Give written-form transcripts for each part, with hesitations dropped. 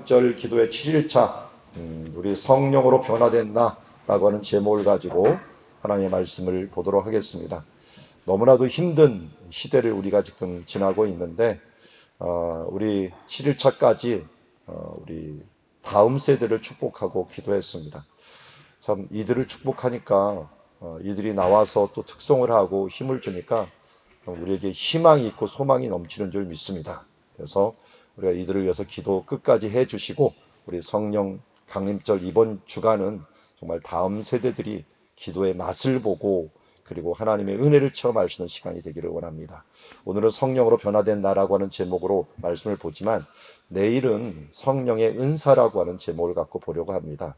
절 기도의 7일차 우리 성령으로 변화됐나라고 하는 제목을 가지고 하나님의 말씀을 보도록 하겠습니다. 너무나도 힘든 시대를 우리가 지금 지나고 있는데 우리 7일차까지 우리 다음 세대를 축복하고 기도했습니다. 참 이들을 축복하니까 이들이 나와서 또 특송을 하고 힘을 주니까 우리에게 희망이 있고 소망이 넘치는 줄 믿습니다. 그래서 우리가 이들을 위해서 기도 끝까지 해주시고 우리 성령 강림절 이번 주간은 정말 다음 세대들이 기도의 맛을 보고 그리고 하나님의 은혜를 체험할 수 있는 시간이 되기를 원합니다. 오늘은 성령으로 변화된 나라고 하는 제목으로 말씀을 보지만 내일은 성령의 은사라고 하는 제목을 갖고 보려고 합니다.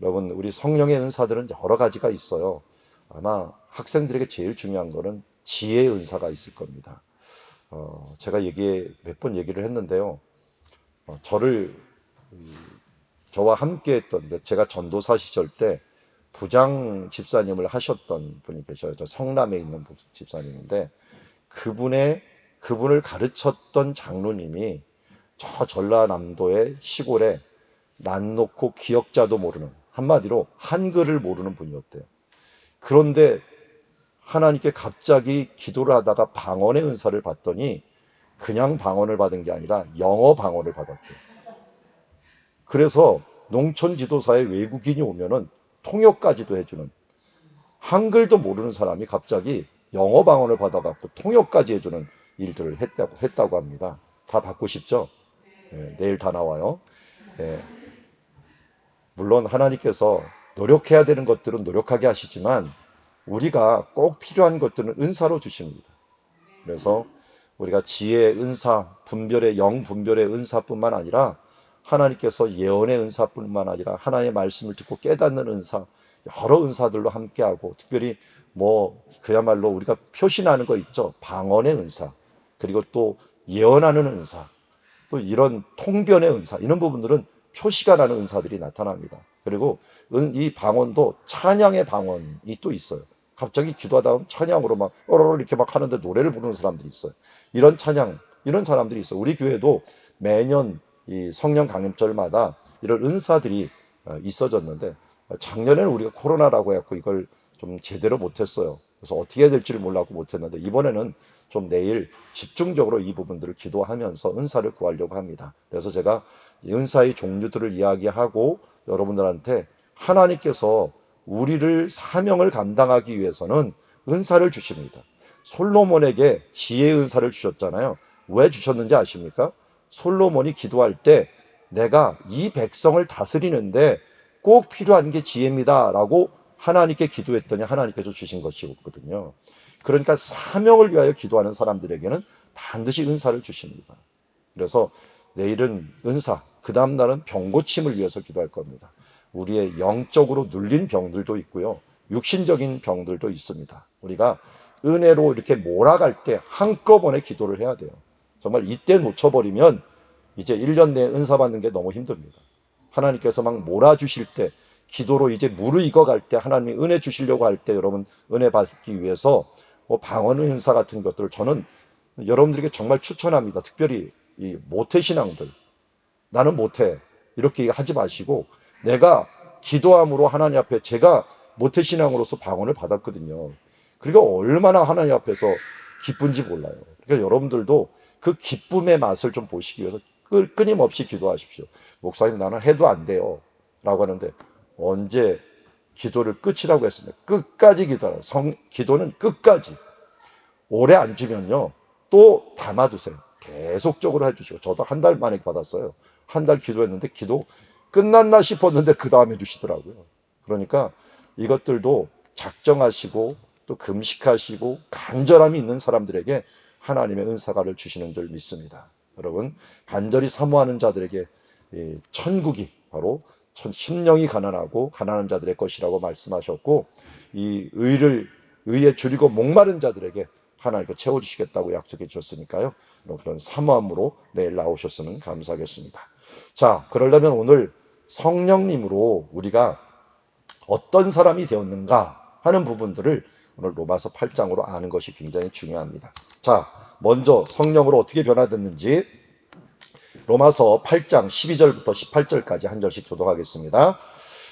여러분, 우리 성령의 은사들은 여러 가지가 있어요. 아마 학생들에게 제일 중요한 거는 지혜의 은사가 있을 겁니다. 제가 몇 번 얘기를 했는데요. 저와 함께 했던, 제가 전도사 시절 때 부장 집사님을 하셨던 분이 계셔요. 저 성남에 있는 집사님인데, 그분을 가르쳤던 장로님이 저 전라남도의 시골에 난 놓고 기역자도 모르는, 한마디로 한글을 모르는 분이었대요. 그런데 하나님께 갑자기 기도를 하다가 방언의 은사를 받더니 그냥 방언을 받은 게 아니라 영어 방언을 받았대요. 그래서 농촌 지도사에 외국인이 오면은 통역까지도 해주는, 한글도 모르는 사람이 갑자기 영어 방언을 받아갖고 통역까지 해주는 일들을 했다고 합니다. 다 받고 싶죠? 내일 다 나와요. 예, 물론 하나님께서 노력해야 되는 것들은 노력하게 하시지만 우리가 꼭 필요한 것들은 은사로 주십니다. 그래서 우리가 지혜의 은사, 분별의 은사뿐만 아니라 하나님께서 예언의 은사뿐만 아니라 하나님의 말씀을 듣고 깨닫는 은사, 여러 은사들로 함께하고, 특별히 그야말로 우리가 표신하는 거 있죠. 방언의 은사, 그리고 또 예언하는 은사, 또 이런 통변의 은사, 이런 부분들은 표시가 나는 은사들이 나타납니다. 그리고 이 방언도 찬양의 방언이 또 있어요. 갑자기 기도하다 보면 찬양으로 막 이렇게 막 하는데 노래를 부르는 사람들이 있어요. 이런 사람들이 있어요. 우리 교회도 매년 이 성령 강림절마다 이런 은사들이 있어졌는데, 작년에는 우리가 코로나라고 해갖고 이걸 좀 제대로 못했어요. 그래서 어떻게 해야 될지를 몰라고 못했는데, 이번에는 좀 내일 집중적으로 이 부분들을 기도하면서 은사를 구하려고 합니다. 그래서 제가 은사의 종류들을 이야기하고 여러분들한테 하나님께서 우리를 사명을 감당하기 위해서는 은사를 주십니다. 솔로몬에게 지혜의 은사를 주셨잖아요. 왜 주셨는지 아십니까? 솔로몬이 기도할 때 내가 이 백성을 다스리는데 꼭 필요한 게 지혜입니다 라고 하나님께 기도했더니 하나님께서 주신 것이거든요. 그러니까 사명을 위하여 기도하는 사람들에게는 반드시 은사를 주십니다. 그래서 내일은 은사, 그 다음 날은 병 고침을 위해서 기도할 겁니다. 우리의 영적으로 눌린 병들도 있고요, 육신적인 병들도 있습니다. 우리가 은혜로 이렇게 몰아갈 때 한꺼번에 기도를 해야 돼요. 정말 이때 놓쳐버리면 이제 1년 내에 은사 받는 게 너무 힘듭니다. 하나님께서 막 몰아주실 때, 기도로 이제 무르익어 갈 때, 하나님이 은혜 주시려고 할 때 여러분 은혜 받기 위해서 방언 은사 같은 것들을 저는 여러분들에게 정말 추천합니다. 특별히 이 모태신앙들, 나는 못해 이렇게 하지 마시고, 내가 기도함으로 하나님 앞에, 제가 모태신앙으로서 방언을 받았거든요. 그리고 얼마나 하나님 앞에서 기쁜지 몰라요. 그러니까 여러분들도 그 기쁨의 맛을 좀 보시기 위해서 끊임없이 기도하십시오. 목사님, 나는 해도 안 돼요 라고 하는데, 언제 기도를 끝이라고 했습니다. 끝까지 기도하라. 기도는 끝까지. 오래 안 주면요, 또 담아두세요. 계속적으로 해주시고, 저도 한 달 만에 받았어요. 한 달 기도했는데 기도 끝났나 싶었는데 그 다음에 주시더라고요. 그러니까 이것들도 작정하시고 또 금식하시고 간절함이 있는 사람들에게 하나님의 은사가를 주시는 줄 믿습니다. 여러분, 간절히 사모하는 자들에게 천국이 바로 심령이 가난하고 가난한 자들의 것이라고 말씀하셨고, 이 의에 줄이고 목마른 자들에게 하나님께 채워주시겠다고 약속해 주셨으니까요, 그런 사모함으로 내일 나오셨으면 감사하겠습니다. 자, 그러려면 오늘 성령님으로 우리가 어떤 사람이 되었는가 하는 부분들을 오늘 로마서 8장으로 아는 것이 굉장히 중요합니다. 자, 먼저 성령으로 어떻게 변화됐는지 로마서 8장 12절부터 18절까지 한 절씩 교독하겠습니다.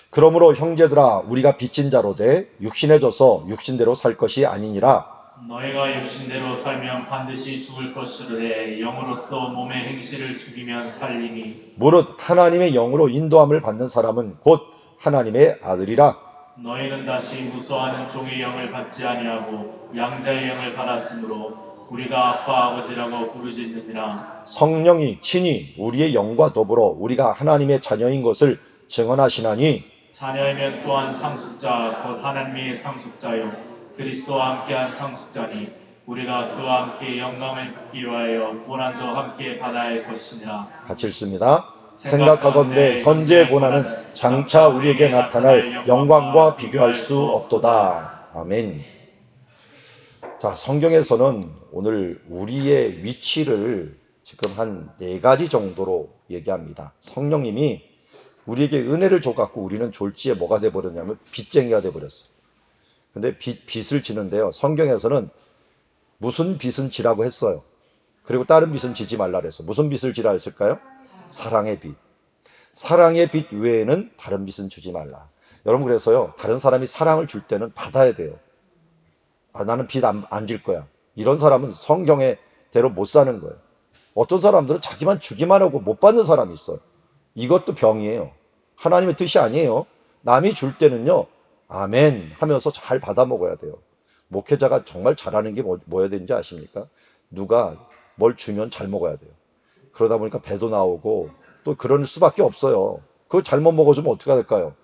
그러므로 형제들아 우리가 빚진 자로 돼 육신에 져서 육신대로 살 것이 아니니라. 너희가 육신대로 살면 반드시 죽을 것이르되 영으로서 몸의 행실을 죽이면 살리니 무릇 하나님의 영으로 인도함을 받는 사람은 곧 하나님의 아들이라. 너희는 다시 무소하는 종의 영을 받지 아니하고 양자의 영을 받았으므로 우리가 아빠 아버지라고 부르짖느니라. 성령이 친히 우리의 영과 더불어 우리가 하나님의 자녀인 것을 증언하시나니 자녀이면 또한 상속자 곧 하나님의 상속자요 그리스도와 함께한 상속자니 우리가 그와 함께 영광을 받기 위하여 고난도 함께 받아야 할 것이니라. 같이 읽습니다. 생각하건대 현재의 고난은 장차 우리에게 나타날 영광과 비교할 수 없도다. 아멘. 자, 성경에서는 오늘 우리의 위치를 지금 한 4가지 정도로 얘기합니다. 성령님이 우리에게 은혜를 줘갖고 우리는 졸지에 뭐가 돼버렸냐면 빚쟁이가 돼버렸어요. 근데 빚을 지는데요, 성경에서는 무슨 빚은 지라고 했어요. 그리고 다른 빚은 지지 말라 그랬어요. 무슨 빚을 지라 했을까요? 사랑의 빚. 사랑의 빚 외에는 다른 빚은 주지 말라. 여러분, 그래서요, 다른 사람이 사랑을 줄 때는 받아야 돼요. 나는 빚 안 질 거야. 이런 사람은 성경의 대로 못 사는 거예요. 어떤 사람들은 자기만 주기만 하고 못 받는 사람이 있어요. 이것도 병이에요. 하나님의 뜻이 아니에요. 남이 줄 때는요, 아멘 하면서 잘 받아 먹어야 돼요. 목회자가 정말 잘하는 게 뭐여야 되는지 아십니까? 누가 뭘 주면 잘 먹어야 돼요. 그러다 보니까 배도 나오고 또 그럴 수밖에 없어요. 그거 잘못 먹어주면 어떻게 될까요?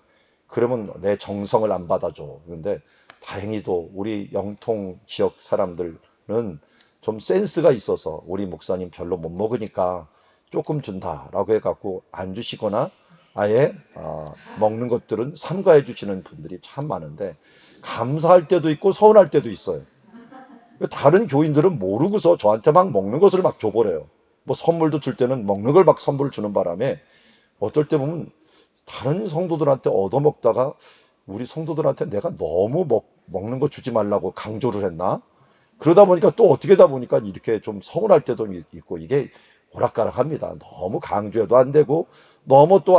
그러면 내 정성을 안 받아줘. 그런데 다행히도 우리 영통 지역 사람들은 좀 센스가 있어서 우리 목사님 별로 못 먹으니까 조금 준다라고 해갖고 안 주시거나 아예 먹는 것들은 삼가해 주시는 분들이 참 많은데, 감사할 때도 있고 서운할 때도 있어요. 다른 교인들은 모르고서 저한테 막 먹는 것을 막 줘버려요. 뭐 선물도 줄 때는 먹는 걸 막 선물을 주는 바람에 어떨 때 보면 다른 성도들한테 얻어먹다가 우리 성도들한테 내가 너무 먹는 거 주지 말라고 강조를 했나? 그러다 보니까 또 어떻게 다 보니까 이렇게 좀 서운할 때도 있고, 이게 오락가락합니다. 너무 강조해도 안 되고 너무 또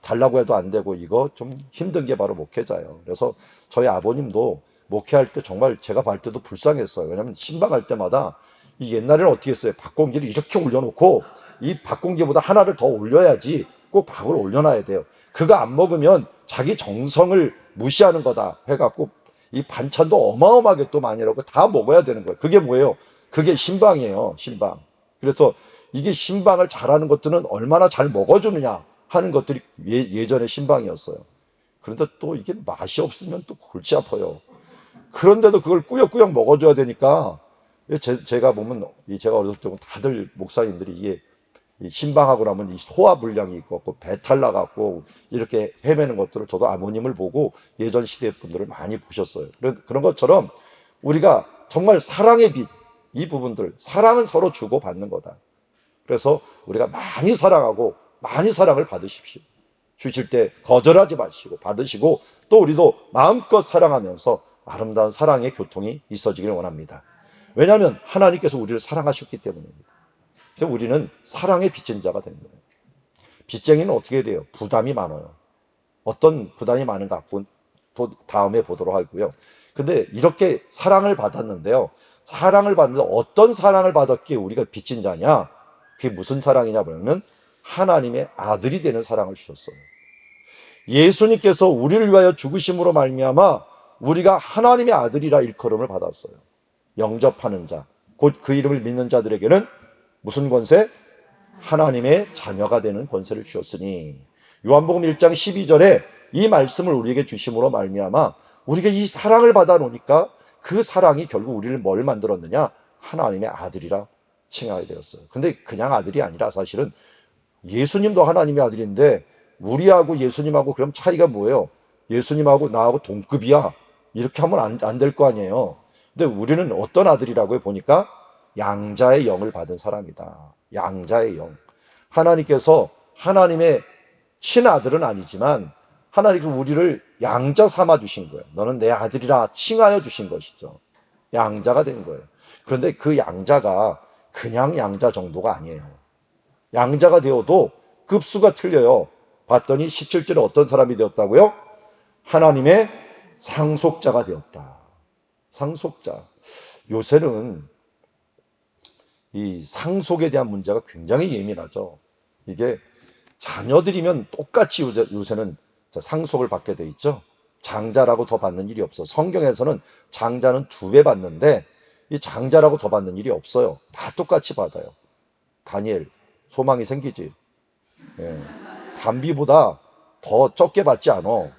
달라고 해도 안 되고, 이거 좀 힘든 게 바로 목회자예요. 그래서 저희 아버님도 목회할 때 정말 제가 볼 때도 불쌍했어요. 왜냐하면 신방할 때마다 이 옛날에는 어떻게 했어요? 밥공기를 이렇게 올려놓고 이 밥공기보다 하나를 더 올려야지 꼭 밥을 올려놔야 돼요. 그거 안 먹으면 자기 정성을 무시하는 거다 해갖고 이 반찬도 어마어마하게 또 많이 하고 다 먹어야 되는 거예요. 그게 뭐예요? 그게 신방이에요. 신방. 그래서 이게 신방을 잘하는 것들은 얼마나 잘 먹어주느냐 하는 것들이 예전에 신방이었어요. 그런데 또 이게 맛이 없으면 또 골치 아파요. 그런데도 그걸 꾸역꾸역 먹어줘야 되니까, 제가 보면 제가 어렸을 때 보면 다들 목사님들이 이게 신방하고 나면 이 소화불량이 있고 배탈 나갖고 이렇게 헤매는 것들을 저도 아버님을 보고 예전 시대 분들을 많이 보셨어요. 그런 것처럼 우리가 정말 사랑의 빛, 이 부분들, 사랑은 서로 주고 받는 거다. 그래서 우리가 많이 사랑하고 많이 사랑을 받으십시오. 주실 때 거절하지 마시고 받으시고, 또 우리도 마음껏 사랑하면서 아름다운 사랑의 교통이 있어지길 원합니다. 왜냐하면 하나님께서 우리를 사랑하셨기 때문입니다. 그래서 우리는 사랑의 빚진 자가 된 거예요. 빚쟁이는 어떻게 돼요? 부담이 많아요. 어떤 부담이 많은가 또 다음에 보도록 하고요. 근데 이렇게 사랑을 받았는데요, 사랑을 받는데 어떤 사랑을 받았기에 우리가 빚진 자냐? 그게 무슨 사랑이냐 그러면 하나님의 아들이 되는 사랑을 주셨어요. 예수님께서 우리를 위하여 죽으심으로 말미암아 우리가 하나님의 아들이라 일컬음을 받았어요. 영접하는 자, 곧 그 이름을 믿는 자들에게는 무슨 권세? 하나님의 자녀가 되는 권세를 주셨으니. 요한복음 1장 12절에 이 말씀을 우리에게 주심으로 말미암아 우리가 이 사랑을 받아 놓으니까 그 사랑이 결국 우리를 뭘 만들었느냐? 하나님의 아들이라 칭하게 되었어요. 근데 그냥 아들이 아니라 사실은 예수님도 하나님의 아들인데 우리하고 예수님하고 그럼 차이가 뭐예요? 예수님하고 나하고 동급이야, 이렇게 하면 안 될 거 아니에요. 근데 우리는 어떤 아들이라고 보니까 양자의 영을 받은 사람이다. 양자의 영. 하나님께서 하나님의 친아들은 아니지만 하나님께서 우리를 양자 삼아 주신 거예요. 너는 내 아들이라 칭하여 주신 것이죠. 양자가 된 거예요. 그런데 그 양자가 그냥 양자 정도가 아니에요. 양자가 되어도 급수가 틀려요. 봤더니 17절에 어떤 사람이 되었다고요? 하나님의 상속자가 되었다. 상속자. 요새는 이 상속에 대한 문제가 굉장히 예민하죠. 이게 자녀들이면 똑같이 요새는 상속을 받게 돼 있죠. 장자라고 더 받는 일이 없어. 성경에서는 장자는 2배 받는데 이 장자라고 더 받는 일이 없어요. 다 똑같이 받아요. 다니엘, 소망이 생기지. 예. 담비보다 더 적게 받지 않아.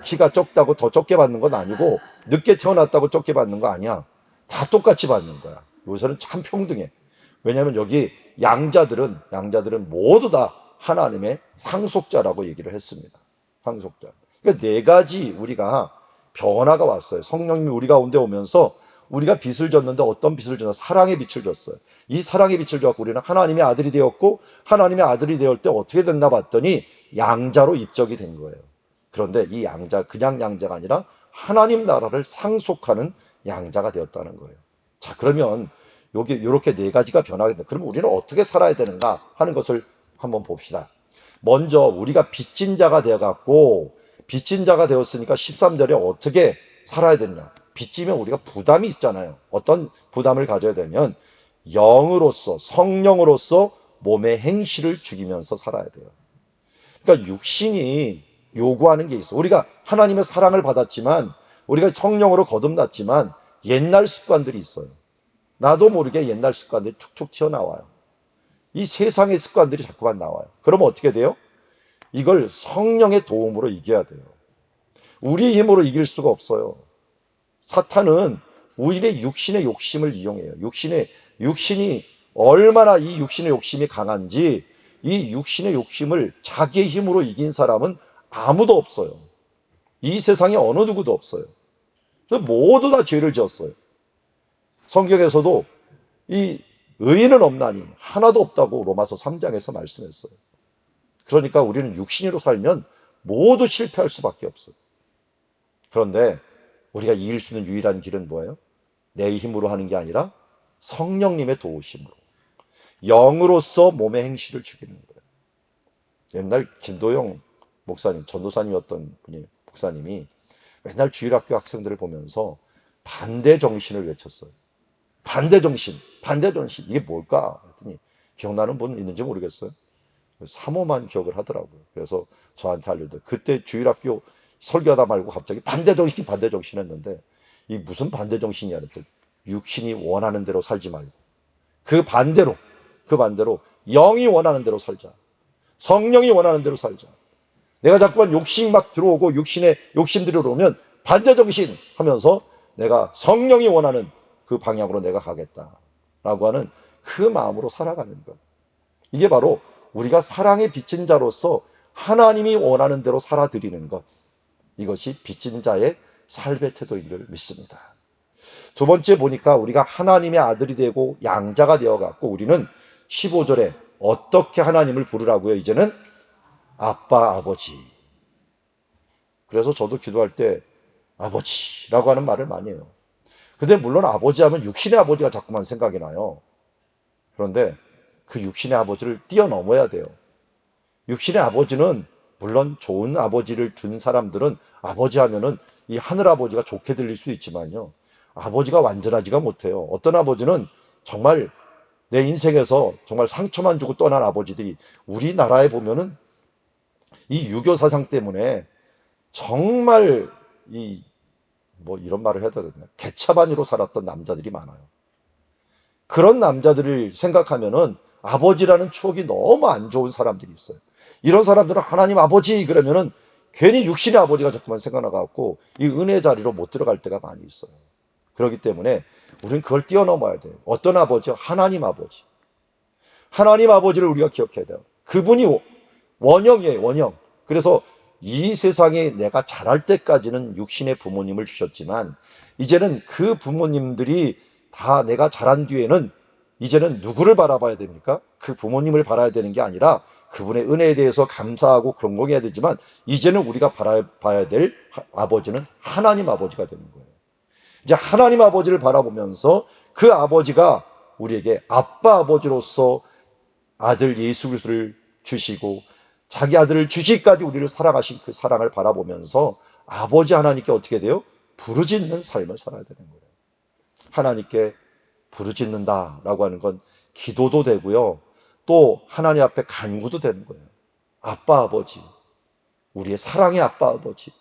키가 적다고 더 적게 받는 건 아니고 늦게 태어났다고 적게 받는 거 아니야. 다 똑같이 받는 거야. 요새는 참 평등해. 왜냐하면 여기 양자들은 모두 다 하나님의 상속자라고 얘기를 했습니다. 상속자. 그러니까 4가지 우리가 변화가 왔어요. 성령님이 우리 가운데 오면서 우리가 빛을 줬는데 어떤 빛을 줬나? 사랑의 빛을 줬어요. 이 사랑의 빛을 줘서 우리는 하나님의 아들이 되었고, 하나님의 아들이 되었을 때 어떻게 됐나 봤더니 양자로 입적이 된 거예요. 그런데 이 양자, 그냥 양자가 아니라 하나님 나라를 상속하는 양자가 되었다는 거예요. 자, 그러면 여기 이렇게 4가지가 변하게 된다. 그러면 우리는 어떻게 살아야 되는가 하는 것을 한번 봅시다. 먼저 우리가 빚진 자가 되어갖고, 빚진 자가 되었으니까 13절에 어떻게 살아야 되느냐? 빚지면 우리가 부담이 있잖아요. 어떤 부담을 가져야 되면 영으로서, 성령으로서 몸의 행실을 죽이면서 살아야 돼요. 그러니까 육신이 요구하는 게 있어. 우리가 하나님의 사랑을 받았지만, 우리가 성령으로 거듭났지만 옛날 습관들이 있어요. 나도 모르게 옛날 습관들이 툭툭 튀어나와요. 이 세상의 습관들이 자꾸만 나와요. 그러면 어떻게 돼요? 이걸 성령의 도움으로 이겨야 돼요. 우리 힘으로 이길 수가 없어요. 사탄은 우리의 육신의 욕심을 이용해요. 육신이 얼마나 이 육신의 욕심이 강한지, 이 육신의 욕심을 자기의 힘으로 이긴 사람은 아무도 없어요. 이 세상에 어느 누구도 없어요. 모두 다 죄를 지었어요. 성경에서도 이 의인은 없나니 하나도 없다고 로마서 3장에서 말씀했어요. 그러니까 우리는 육신으로 살면 모두 실패할 수밖에 없어요. 그런데 우리가 이길 수 있는 유일한 길은 뭐예요? 내 힘으로 하는 게 아니라 성령님의 도우심으로, 영으로서 몸의 행실을 죽이는 거예요. 옛날 김도영 목사님, 전도사님이었던 분이, 목사님이 맨날 주일학교 학생들을 보면서 반대 정신을 외쳤어요. 반대 정신. 이게 뭘까? 했더니 기억나는 분 있는지 모르겠어요. 사모만 기억을 하더라고요. 그래서 저한테 알려줘요. 그때 주일학교 설교하다 말고 갑자기 반대 정신 했는데, 이 무슨 반대 정신이야? 이렇게 육신이 원하는 대로 살지 말고 그 반대로 영이 원하는 대로 살자. 성령이 원하는 대로 살자. 내가 자꾸만 욕심 막 들어오고 육신의 욕심들이 들어오면 반대 정신 하면서 내가 성령이 원하는 그 방향으로 내가 가겠다라고 하는 그 마음으로 살아가는 것. 이게 바로 우리가 사랑의 빚진 자로서 하나님이 원하는 대로 살아드리는 것. 이것이 빚진 자의 삶의 태도인 줄 믿습니다. 두 번째 보니까 우리가 하나님의 아들이 되고 양자가 되어갖고 우리는 15절에 어떻게 하나님을 부르라고요? 이제는 아빠, 아버지. 그래서 저도 기도할 때 아버지라고 하는 말을 많이 해요. 근데 물론 아버지 하면 육신의 아버지가 자꾸만 생각이 나요. 그런데 그 육신의 아버지를 뛰어넘어야 돼요. 육신의 아버지는 물론 좋은 아버지를 둔 사람들은 아버지 하면은 이 하늘 아버지가 좋게 들릴 수 있지만요, 아버지가 완전하지가 못해요. 어떤 아버지는 정말 내 인생에서 정말 상처만 주고 떠난 아버지들이 우리나라에 보면은 이 유교 사상 때문에 정말 이런 말을 해야 되나, 개차반이로 살았던 남자들이 많아요. 그런 남자들을 생각하면은 아버지라는 추억이 너무 안 좋은 사람들이 있어요. 이런 사람들은 하나님 아버지 그러면은 괜히 육신의 아버지가 자꾸만 생각나갖고 이 은혜 자리로 못 들어갈 때가 많이 있어요. 그렇기 때문에 우리는 그걸 뛰어넘어야 돼요. 어떤 아버지요? 하나님 아버지. 하나님 아버지를 우리가 기억해야 돼요. 그분이 원형이에요, 원형. 그래서 이 세상에 내가 자랄 때까지는 육신의 부모님을 주셨지만, 이제는 그 부모님들이 다 내가 자란 뒤에는 이제는 누구를 바라봐야 됩니까? 그 부모님을 바라야 되는 게 아니라 그분의 은혜에 대해서 감사하고 경공해야 되지만, 이제는 우리가 바라봐야 될 아버지는 하나님 아버지가 되는 거예요. 이제 하나님 아버지를 바라보면서 그 아버지가 우리에게 아빠 아버지로서 아들 예수 그리스도를 주시고 자기 아들을 주시기까지 우리를 사랑하신 그 사랑을 바라보면서 아버지 하나님께 어떻게 돼요? 부르짖는 삶을 살아야 되는 거예요. 하나님께 부르짖는다라고 하는 건 기도도 되고요. 또 하나님 앞에 간구도 되는 거예요. 아빠 아버지, 우리의 사랑의 아빠 아버지,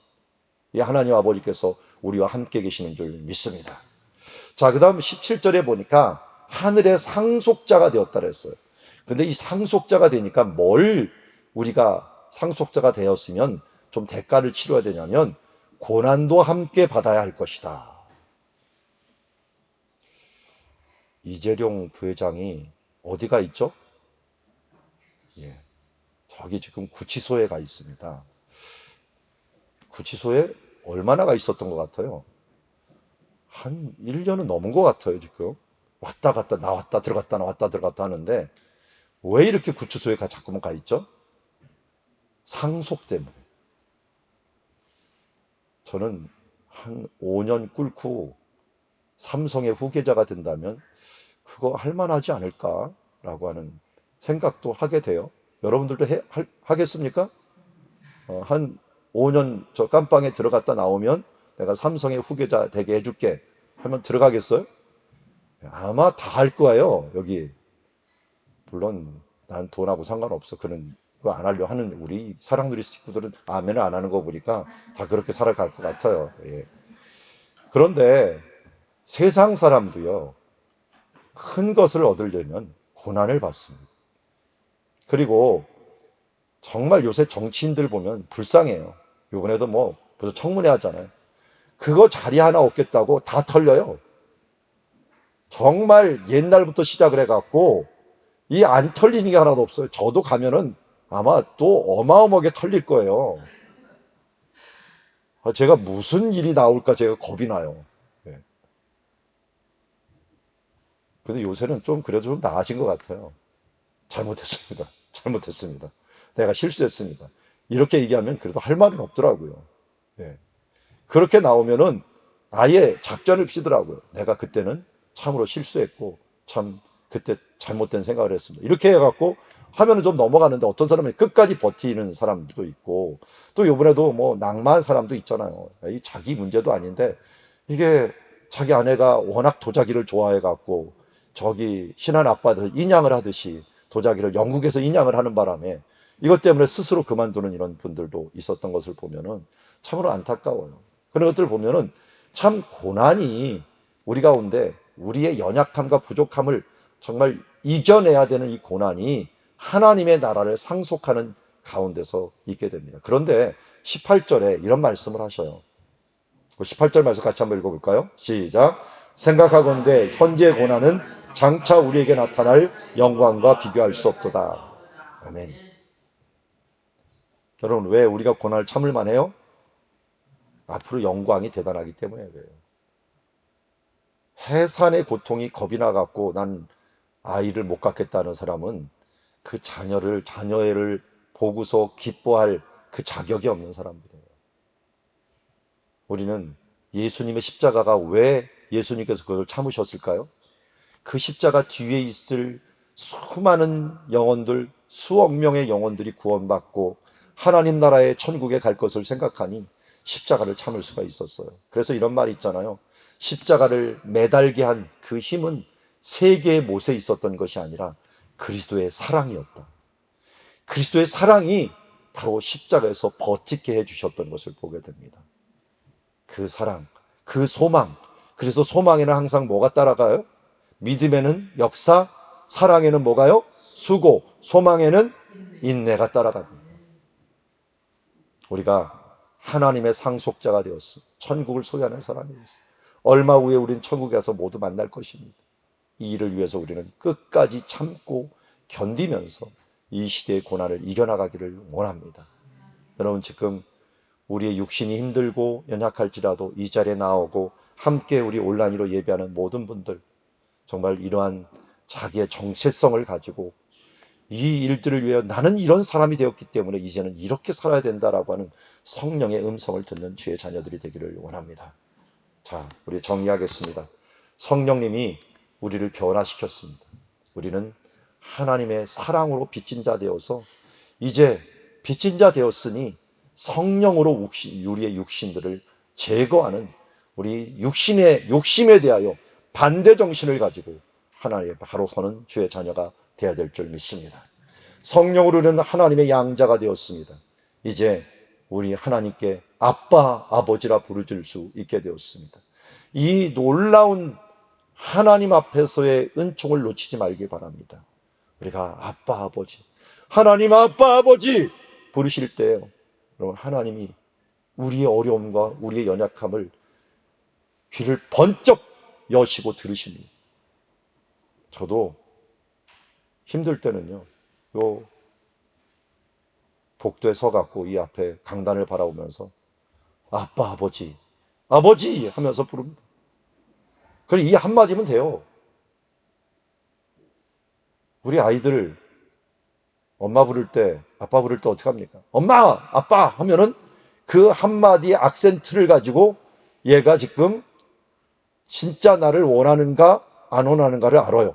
이 하나님 아버지께서 우리와 함께 계시는 줄 믿습니다. 자, 그 다음 17절에 보니까 하늘의 상속자가 되었다 그랬어요. 근데 이 상속자가 되니까 뭘 우리가 상속자가 되었으면 좀 대가를 치러야 되냐면 고난도 함께 받아야 할 것이다. 이재룡 부회장이 어디가 있죠? 예, 저기 지금 구치소에 가 있습니다. 구치소에 얼마나 가 있었던 것 같아요? 한 1년은 넘은 것 같아요, 지금. 왔다 갔다 나왔다 들어갔다 나왔다 들어갔다 하는데 왜 이렇게 구치소에 자꾸만 가 있죠? 상속 때문에. 저는 한 5년 꿇고 삼성의 후계자가 된다면 그거 할 만하지 않을까라고 하는 생각도 하게 돼요. 여러분들도 하겠습니까? 한 5년 저 깜빵에 들어갔다 나오면 내가 삼성의 후계자 되게 해줄게 하면 들어가겠어요? 아마 다 할 거예요, 여기. 물론 난 돈하고 상관없어. 그거 안 하려 하는 우리 사랑누리 식구들은 아멘을 안 하는 거 보니까 다 그렇게 살아갈 것 같아요. 예. 그런데 세상 사람도요, 큰 것을 얻으려면 고난을 받습니다. 그리고 정말 요새 정치인들 보면 불쌍해요. 요번에도 뭐 벌써 청문회 하잖아요. 그거 자리 하나 얻겠다고 다 털려요. 정말 옛날부터 시작을 해갖고 이 안 털리는 게 하나도 없어요. 저도 가면은 아마 또 어마어마하게 털릴 거예요. 제가 무슨 일이 나올까 제가 겁이 나요. 예. 근데 요새는 좀 그래도 좀 나아진 것 같아요. 잘못했습니다. 잘못했습니다. 내가 실수했습니다. 이렇게 얘기하면 그래도 할 말은 없더라고요. 예. 그렇게 나오면은 아예 작전을 피더라고요. 내가 그때는 참으로 실수했고 참 그때 잘못된 생각을 했습니다. 이렇게 해갖고 하면은 좀 넘어가는데 어떤 사람은 끝까지 버티는 사람도 있고 또 요번에도 뭐 낙마한 사람도 있잖아요. 이 자기 문제도 아닌데 이게 자기 아내가 워낙 도자기를 좋아해갖고 저기 신한 아빠들 인양을 하듯이 도자기를 영국에서 인양을 하는 바람에 이것 때문에 스스로 그만두는 이런 분들도 있었던 것을 보면은 참으로 안타까워요. 그런 것들을 보면은 참 고난이 우리 가운데 우리의 연약함과 부족함을 정말 이겨내야 되는 이 고난이 하나님의 나라를 상속하는 가운데서 있게 됩니다. 그런데 18절에 이런 말씀을 하셔요. 18절 말씀 같이 한번 읽어볼까요? 시작. 생각하건대 현재 고난은 장차 우리에게 나타날 영광과 비교할 수 없도다. 아멘. 여러분, 왜 우리가 고난을 참을 만해요? 앞으로 영광이 대단하기 때문에 그래요. 해산의 고통이 겁이 나갖고 난 아이를 못 갖겠다는 사람은 그 자녀를 보고서 기뻐할 그 자격이 없는 사람들이에요. 우리는 예수님의 십자가가 왜 예수님께서 그걸 참으셨을까요? 그 십자가 뒤에 있을 수많은 영혼들, 수억 명의 영혼들이 구원받고 하나님 나라의 천국에 갈 것을 생각하니 십자가를 참을 수가 있었어요. 그래서 이런 말이 있잖아요. 십자가를 매달게 한 그 힘은 세계의 못에 있었던 것이 아니라 그리스도의 사랑이었다. 그리스도의 사랑이 바로 십자가에서 버티게 해주셨던 것을 보게 됩니다. 그 사랑, 그 소망. 그래서 소망에는 항상 뭐가 따라가요? 믿음에는 역사, 사랑에는 뭐가요? 수고, 소망에는 인내가 따라갑니다. 우리가 하나님의 상속자가 되었어. 천국을 소유하는 사람이 되었어. 얼마 후에 우리는 천국에 가서 모두 만날 것입니다. 이 일을 위해서 우리는 끝까지 참고 견디면서 이 시대의 고난을 이겨나가기를 원합니다. 여러분, 지금 우리의 육신이 힘들고 연약할지라도 이 자리에 나오고 함께 우리 온라인으로 예배하는 모든 분들, 정말 이러한 자기의 정체성을 가지고 이 일들을 위해 나는 이런 사람이 되었기 때문에 이제는 이렇게 살아야 된다라고 하는 성령의 음성을 듣는 주의 자녀들이 되기를 원합니다. 자, 우리 정리하겠습니다. 성령님이 우리를 변화시켰습니다. 우리는 하나님의 사랑으로 빚진 자 되어서 이제 빚진 자 되었으니 성령으로 우리의 육신들을 제거하는 우리 육신의 욕심에 대하여 반대 정신을 가지고 하나님의 바로 서는 주의 자녀가 되어야 될 줄 믿습니다. 성령으로 우리는 하나님의 양자가 되었습니다. 이제 우리 하나님께 아빠, 아버지라 부르질 수 있게 되었습니다. 이 놀라운 하나님 앞에서의 은총을 놓치지 말길 바랍니다. 우리가 아빠, 아버지, 하나님 아빠, 아버지 부르실 때요, 여러분, 하나님이 우리의 어려움과 우리의 연약함을 귀를 번쩍 여시고 들으십니다. 저도 힘들 때는요, 요 복도에 서갖고 이 앞에 강단을 바라보면서 아빠, 아버지, 아버지 하면서 부릅니다. 그럼 이 한마디면 돼요. 우리 아이들 엄마 부를 때, 아빠 부를 때 어떻게 합니까? 엄마, 아빠 하면은 그 한마디의 악센트를 가지고 얘가 지금 진짜 나를 원하는가 안 원하는가를 알아요.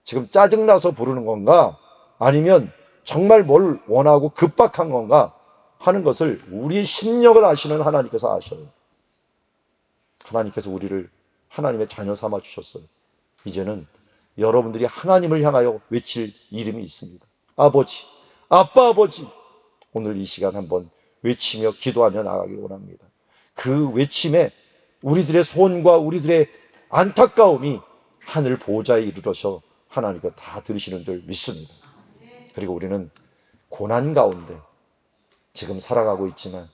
지금 짜증나서 부르는 건가 아니면 정말 뭘 원하고 급박한 건가 하는 것을 우리의 심령을 아시는 하나님께서 아셔요. 하나님께서 우리를 하나님의 자녀 삼아 주셨어요. 이제는 여러분들이 하나님을 향하여 외칠 이름이 있습니다. 아버지, 아빠, 아버지. 오늘 이 시간 한번 외치며 기도하며 나가길 원합니다. 그 외침에 우리들의 소원과 우리들의 안타까움이 하늘 보좌에 이르러서 하나님께서 다 들으시는 줄 믿습니다. 그리고 우리는 고난 가운데 지금 살아가고 있지만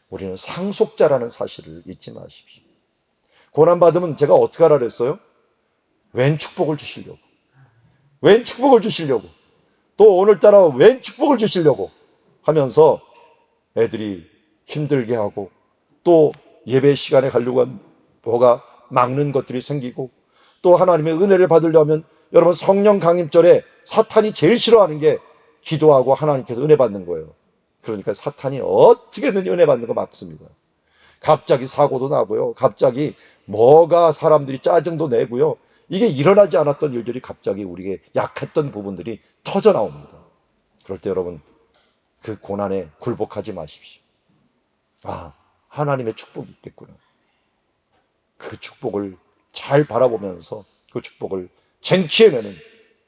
우리는 상속자라는 사실을 잊지 마십시오. 고난받으면 제가 어떻게 하라 그랬어요? 웬 축복을 주시려고, 웬 축복을 주시려고, 또 오늘따라 웬 축복을 주시려고 하면서 애들이 힘들게 하고 또 예배 시간에 가려고 한 뭐가 막는 것들이 생기고 또 하나님의 은혜를 받으려면 여러분 성령 강림절에 사탄이 제일 싫어하는 게 기도하고 하나님께서 은혜 받는 거예요. 그러니까 사탄이 어떻게든 은혜 받는 거 막습니다. 갑자기 사고도 나고요. 갑자기 뭐가 사람들이 짜증도 내고요. 이게 일어나지 않았던 일들이 갑자기 우리에게 약했던 부분들이 터져 나옵니다. 그럴 때 여러분 그 고난에 굴복하지 마십시오. 아, 하나님의 축복이 있겠구나. 그 축복을 잘 바라보면서 그 축복을 쟁취해내는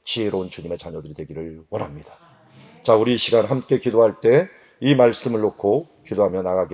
지혜로운 주님의 자녀들이 되기를 원합니다. 자, 우리 이 시간 함께 기도할 때 이 말씀을 놓고 기도하며 나가기